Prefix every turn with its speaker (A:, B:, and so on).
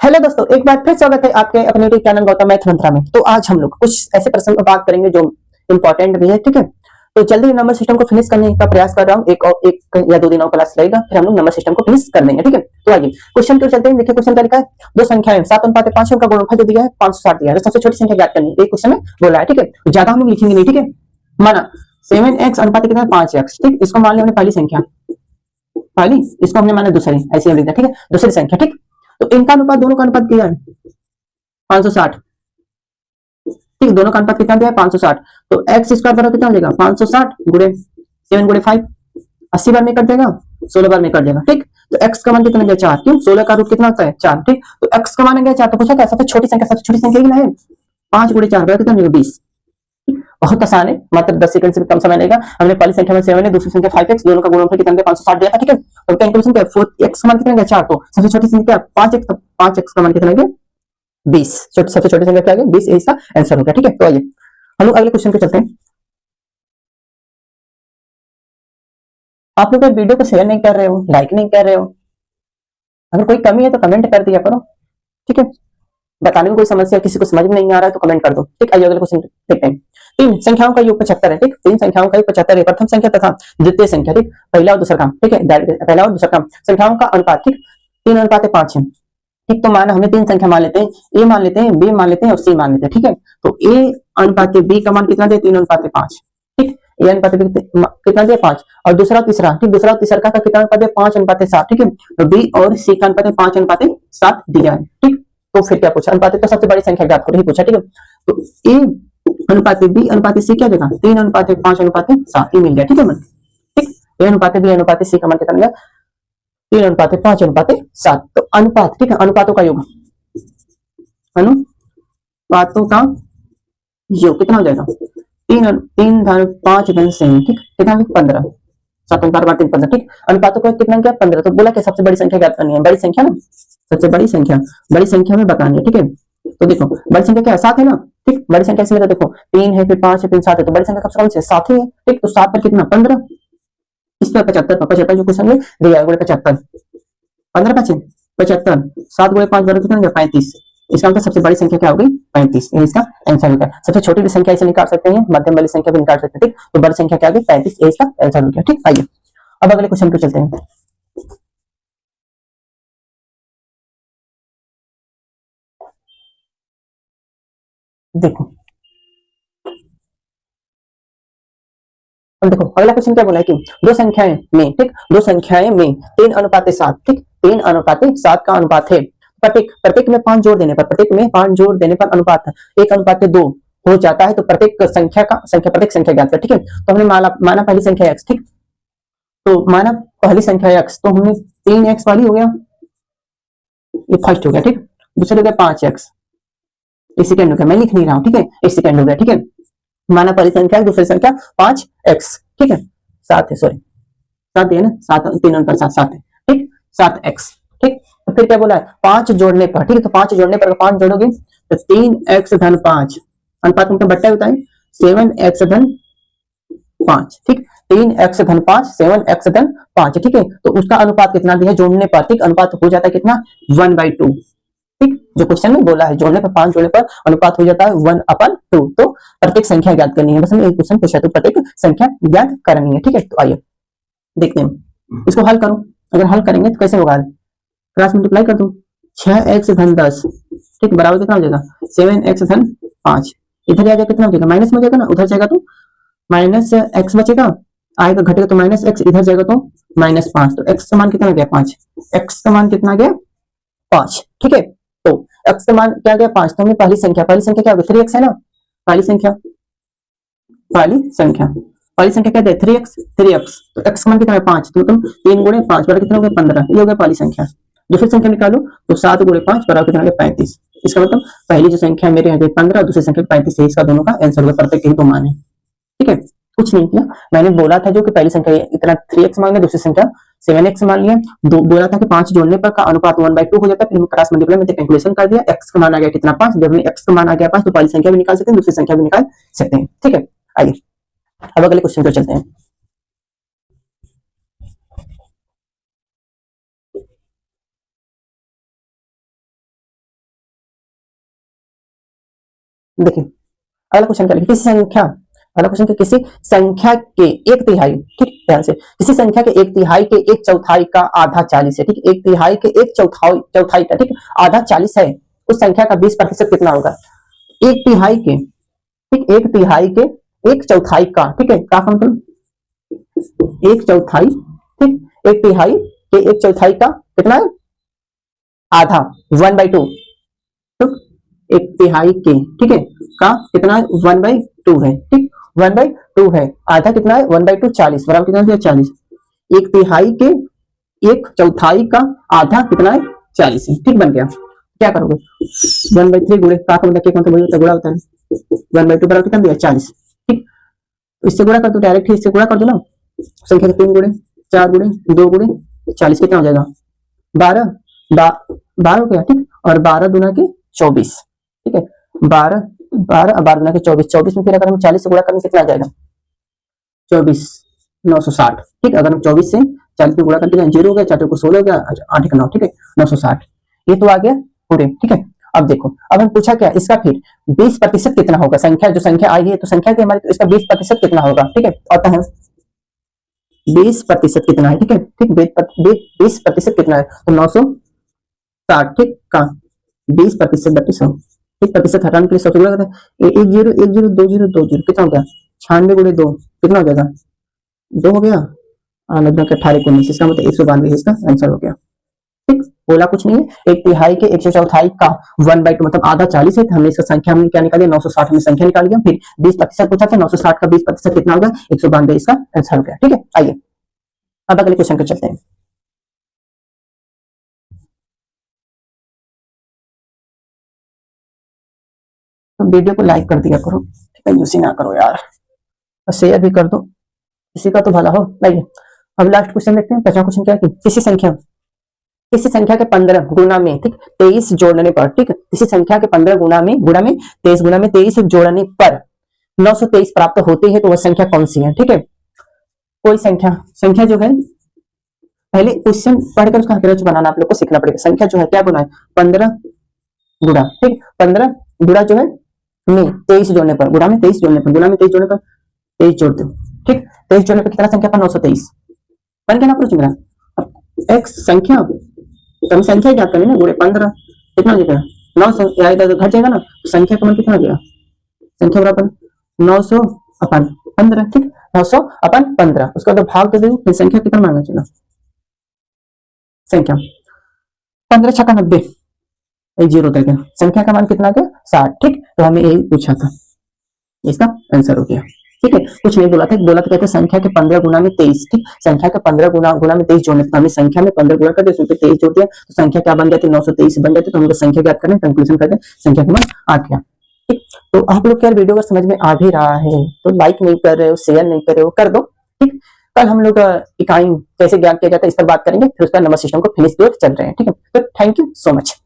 A: Hello दोस्तों, एक बार फिर स्वागत है आपके अपने यूट्यूब चैनल गौतम मैथ मंत्रा में। तो आज हम लोग कुछ ऐसे प्रश्न पर बात करेंगे जो इंपॉर्टेंट भी है, ठीक है। तो जल्दी नंबर सिस्टम को फिनिश करने का प्रयास कर रहा हूँ। एक या दो दिन और क्लास लगेगा, फिर हम लोग नंबर सिस्टम को फिनिश कर देंगे, ठीक है। तो आइए क्वेश्चन को चलते हैं। देखिए क्वेश्चन का लिखा है दो संख्याएं 7:5 का गुणनफल जो दिया है 560 दिया है। तो सबसे छोटी संख्या ज्ञात करनी है, एक क्वेश्चन में बोला है, ठीक है। तो ज्यादा हम लोग लिखेंगे नहीं, ठीक है। माना 7x अनुपात कितना है 5x, ठीक। इसको मान लिया हमने पहली संख्या, पहली, इसको हमने माना दूसरी, ऐसे लिख दिया, ठीक है। दूसरी संख्या, ठीक। तो इनका अनुपात, दोनों का अनुपात किया है 560, ठीक। दोनों का अनुपात कितना दिया है 560। तो एक्स स्क्वायर बराबर कितना हो जाएगा 560 गुणे 7 गुणे 5, 80 बार में कट देगा, 16 बार में कट देगा, ठीक। तो एक्स का मान कितना गया 4, क्यों 16 का रूट कितना होता है 4, ठीक। तो एक्स का मान गया 4, तो पूछा क्या सबसे छोटी संख्या ही ना है। 5 गुणे 4 बराबर कितना हो जाएगा 20। बहुत आसान है, मात्र 10 सेकंड से भी कम समय लेगा। हमने पहली संख्या में 7 है, दूसरी संख्या 5x, दोनों का गुणनफल कितना 560 दिया था, ठीक है। तो कैलकुलेशन क्या है, x का मान कितना गया 4, तो सबसे छोटी संख्या 5x, तो 5x का मान कितना गया 20। सबसे छोटी संख्या क्या है 20, इसका आंसर हो गया, ठीक है। तो आइए हम लोग अगले क्वेश्चन पे चलते हैं। आप लोग वीडियो को शेयर नहीं कर रहे हो, लाइक नहीं कर रहे हो, अगर कोई कमी है तो कमेंट कर दिया करो, ठीक है। बताने में कोई समस्या, किसी को समझ में नहीं आ रहा है तो कमेंट कर दो, ठीक। आइए अगले क्वेश्चन देखते हैं। तीन संख्याओं का योग 75 है, ठीक। तीन संख्याओं का योग 75 है। प्रथम संख्या तथा द्वितीय संख्या, ठीक। पहला और दूसरा क्रम, ठीक है। पहला और दूसरा क्रम संख्याओं का अनुपात, ठीक 3:5 है, ठीक। तो माना हमने तीन संख्या मान लेते हैं, ए मान लेते हैं, बी मान लेते हैं और सी मान लेते हैं, ठीक है। तो ए अनुपात बी का मान कितना दे 3:5, ठीक। ए अनुपात बी कितना दे 5, और दूसरा तीसरा, ठीक। दूसरा तीसरा का कितना अनुपात है 5:7, ठीक है। तो बी और सी का अनुपात 5:7 दिया है, ठीक। तो फिर क्या पूछा, अनुपात तो सबसे बड़ी संख्या ज्ञात करो, पूछा, ठीक है। तो ए अनुपात बी अनुपात सी क्या देगा 3:5:7 मिल गया, ठीक है। ठीक, ए अनुपात बी अनुपात सी का मान कितना गया 3:5:7। तो अनुपात, ठीक है, अनुपातों का योग, अनुपातों का योग कितना हो जाएगा 3:5 ठीक। कितना 15, 7:3 15, ठीक। अनुपातों का कितना क्या 15। तो बोला कि सबसे बड़ी संख्या ज्ञात करनी है, बड़ी संख्या ना, सबसे बड़ी संख्या में बतानी है, ठीक है। तो देखो बड़ी संख्या क्या है 7 है ना, ठीक। बड़ी संख्या इसमें तो देखो 3 है, फिर 5 है, फिर 7 है, तो बड़ी संख्या कौन सी है 7 ही है, ठीक। तो 7 पर कितना 15, इस पर 75 जो क्वेश्चन में दिया है 75, 15 5 75, 7 गुणे 5 बराबर कितना 35। इसका मतलब सबसे बड़ी संख्या क्या होगी 35, ये इसका आंसर होगा। सबसे छोटी भी संख्या इसे निकाल सकते हैं, मध्यम वाली संख्या भी निकाल सकते हैं, ठीक। तो बड़ी संख्या क्या होगी 35, ये इसका आंसर हो गया, ठीक। आइए अब अगले क्वेश्चन पे चलते हैं। देखो अब देखो अगला क्वेश्चन क्या बोला है कि दो संख्याएं में, ठीक, दो संख्याएं में 3:7, ठीक, 3:7 का अनुपात है। प्रत्येक में 5 जोड़ देने पर, प्रत्येक में 5 जोड़ देने पर अनुपात 1:2 हो जाता है। तो प्रत्येक संख्या ज्ञात कर, ठीक है। तो हमने माना पहली संख्या x, ठीक। तो माना पहली संख्या x, तो हमने 3x वाली हो गया, ये फर्स्ट हो गया, ठीक। दूसरे हो गया 5x, ये सेकंड हो गया, मैं लिख नहीं रहा हूं, ठीक है, ये सेकंड हो गया, ठीक है। माना पहली संख्या दूसरी संख्या 5x, ठीक है, 7 है, सॉरी 7 है ना, 7 3:7 है, ठीक, 7x, ठीक। तो फिर क्या बोला है 5 जोड़ने पर, ठीक है। तो 5 जोड़ने पर 5 जोड़ोगे तो 3x धन 5, अनुपात मतलब बट्टा होता है 7x धन 5, ठीक। 3x धन 5 7x धन 5, ठीक है। तो उसका अनुपात कितना दिया है जोड़ने पर, ठीक। अनुपात हो जाता है कितना 1/2, ठीक। जो क्वेश्चन में बोला है जोड़ने पर 5 जोड़ने पर अनुपात हो जाता है 1/2। तो प्रत्येक संख्या ज्ञात करनी है, बस हमें एक क्वेश्चन पूछा तो प्रत्येक संख्या ज्ञात करनी है, ठीक है। तो आइए देखते हैं, इसको हल करो। अगर हल करेंगे तो कैसे होगा, क्रॉस मल्टीप्लाई कर दो, 6x धन 10, ठीक, बराबर कितना हो जाएगा 7x धन 5। इधर जाएगा कितना हो जाएगा माइनस में हो जाएगा ना, उधर जाएगा तो माइनस x बचेगा, आएगा घटेगा तो माइनस x, इधर जाएगा तो -5। तो x का मान कितना गया 5, x का मान कितना गया 5, ठीक है। तो x का मान क्या गया 5। तो हमें पहली संख्या क्या होगी 3x है ना, पहली संख्या क्या है 3x, तो x का मान कितना है 5। तो तुम 3 गुणे 5 बराबर कितना हो गया 15, ये हो गया पहली संख्या। दूसरी संख्या निकालो तो 7 गुणे 5 बराबर कितना हो गया 35। इसका मतलब पहली जो संख्या मेरे यहाँ 15, दूसरी संख्या 35 है, इसका दोनों का आंसर होगा, प्रत्येक ही दो मान है, ठीक है। कुछ नहीं किया, मैंने बोला था जो कि पहली संख्या इतना 3x मान लिया, दूसरी संख्या 7x मान लिया, बोला था कि 5 जोड़ने पर का अनुपात 1/2 हो जाता है। फिर क्रॉस मल्टीप्लाई में कैलकुलेशन कर दिया, x का मान आ गया कितना 5। जब x का मान आ गया 5 तो पहली संख्या भी निकाल सकते हैं, दूसरी संख्या भी निकाल सकते हैं, ठीक है। आइए अब अगले क्वेश्चन पे चलते हैं। देखिए अगला क्वेश्चन क्या लिखा, किसी संख्या, अगला क्वेश्चन किसी संख्या के एक तिहाई, ठीक ध्यान से, किसी संख्या के एक तिहाई के एक चौथाई का आधा 40 है, ठीक, एक तिहाई के एक चौथाई का, ठीक, आधा 40 है, उस संख्या का 20% कितना होगा। एक तिहाई के, ठीक, एक तिहाई के एक चौथाई का, ठीक है, क्या मतलब एक चौथाई, ठीक, एक तिहाई के एक चौथाई का कितना है, आधा 1/2, एक तिहाई के, ठीक है, का कितना है 1/2 है, ठीक, 1/2 है, आधा कितना है 1/2 40 बराबर कितना दिया 40, एक तिहाई के एक चौथाई का आधा कितना है 40 है, ठीक, बन गया। क्या करोगे 1/3 गुणे का मतलब वही होता है, गुणा होता है, 1/2 बराबर कितना दिया 40, ठीक, तो इससे गुणा कर दो, डायरेक्ट इससे गुणा कर दो ना, संख्या के 3 गुणे 4 गुणे 2 गुणे 40 कितना हो जाएगा 12 12 हो गया, ठीक, और 12 दूना के 24, ठीक है, 12 12 के 24 में फिर अगर हम 40 से गुणा करेंगे कितना आ जाएगा 24 960, ठीक, अगर हम 24 से 40 में गुणा करते हैं 0 हो गया, 4 को 16 हो गया, 8 का 9, ठीक है 960, ये तो आ गया पूरे, ठीक है। अब देखो, अब हम पूछा क्या इसका फिर 20% कितना होगा, संख्या जो संख्या आई है तो संख्या के हमारी, तो इसका 20% कितना होगा, ठीक है, आता है 20% कितना है, ठीक है, ठीक, 20% कितना है तो 960, ठीक, का 20% 3200, ठीक, प्रतिशत हटाने के लिए सबसे बड़ा करते हैं 1 0 1 0 2 0 2 0 कितना हो गया 96 गुणे 2 कितना हो जाएगा 2 हो गया, 18 को 19, इसका मतलब 192 इसका आंसर हो गया, ठीक, बोला कुछ नहीं है, एक तिहाई के एक चौथाई का 1/2 मतलब आधा 40 है, तो हमने इसका संख्या हमने क्या निकाली 960 में संख्या निकाल लिया, फिर 20% पूछा था, 960 का 20% कितना होगा 192 इसका आंसर हो गया, ठीक है। आइए अब अगले क्वेश्चन पे चलते हैं। तो वीडियो को लाइक कर दिया करो, ठीक है, यूसी ना करो यार, और शेयर भी कर दो, किसी का तो भला हो। आइए अब लास्ट क्वेश्चन देखते हैं, 50 क्वेश्चन क्या है, किसी संख्या के 15 गुना में, ठीक, 23 जोड़ने पर, ठीक, किसी संख्या के 15 गुना में 23 जोड़ने पर 923 प्राप्त होती है, तो वह संख्या कौन सी है, ठीक है, कोई संख्या जो है, पहले क्वेश्चन पढ़कर उसका हकरच बनाना आप लोग को सीखना पड़ेगा। संख्या जो है क्या बोला है 15 गुणा, ठीक, 15 गुणा जो है में 23 जोड़ने पर, गुणा में 23 जोड़ने पर, गुणा में 23 जोड़ने पर 23 जोड़ते हो, ठीक, 23 जोड़ने पर कितना संख्या पर 923 बन गया ना पूरा मेरा। अब x संख्या, तो हम संख्या ज्ञात करनी ना, गुणे 15 कितना हो जाएगा 900, या इधर घट जाएगा ना, तो संख्या का मान कितना हो जाएगा, संख्या बराबर 900 अपन 15, ठीक, 900 अपन 15, उसका तो भाग दे दो, फिर संख्या कितना मांगा चला, संख्या 15 छक्का 90, एक 0 उतर गया, संख्या का मान कितना गया 60, ठीक, तो हमें यही पूछा था, इसका आंसर हो गया, ठीक है, कुछ नहीं बोला था कहते संख्या के 15 गुना में 23, ठीक, संख्या के 15 गुना में 23 जोड़ने, तो हमें संख्या में 15 गुना कर दिया, उसमें 23 जोड़ दिया, तो संख्या क्या बन जाती 923 बन जाती, तो हम संख्या ज्ञात करें, कंक्लूजन करते हैं, संख्या का मान आ गया, ठीक। तो आप लोग क्या वीडियो अगर समझ में आ भी रहा है तो लाइक नहीं कर रहे हो, शेयर नहीं कर रहे हो, कर दो, ठीक। कल हम लोग इकाई कैसे ज्ञात किया जाता है इस पर बात करेंगे, फिर उसका नंबर सिस्टम को फिनिश चल रहे हैं, ठीक है, तो थैंक यू सो मच।